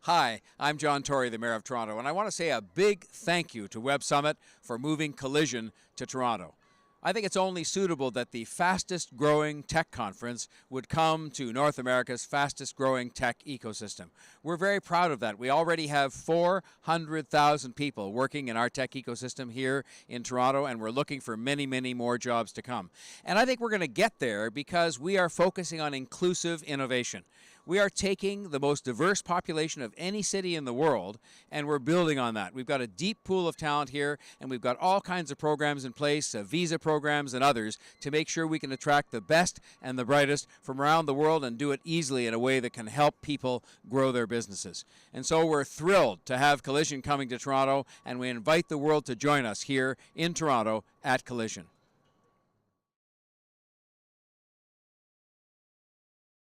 Hi, I'm John Tory, the Mayor of Toronto, and I want to say a big thank you to Web Summit for moving Collision to Toronto. I think it's only suitable that the fastest growing tech conference would come to North America's fastest growing tech ecosystem. We're very proud of that. We already have 400,000 people working in our tech ecosystem here in Toronto, and we're looking for many, many more jobs to come. And I think we're going to get there because we are focusing on inclusive innovation. We are taking the most diverse population of any city in the world, and we're building on that. We've got a deep pool of talent here, and we've got all kinds of programs in place, visa programs and others, to make sure we can attract the best and the brightest from around the world and do it easily in a way that can help people grow their businesses. And so we're thrilled to have Collision coming to Toronto, and we invite the world to join us here in Toronto at Collision.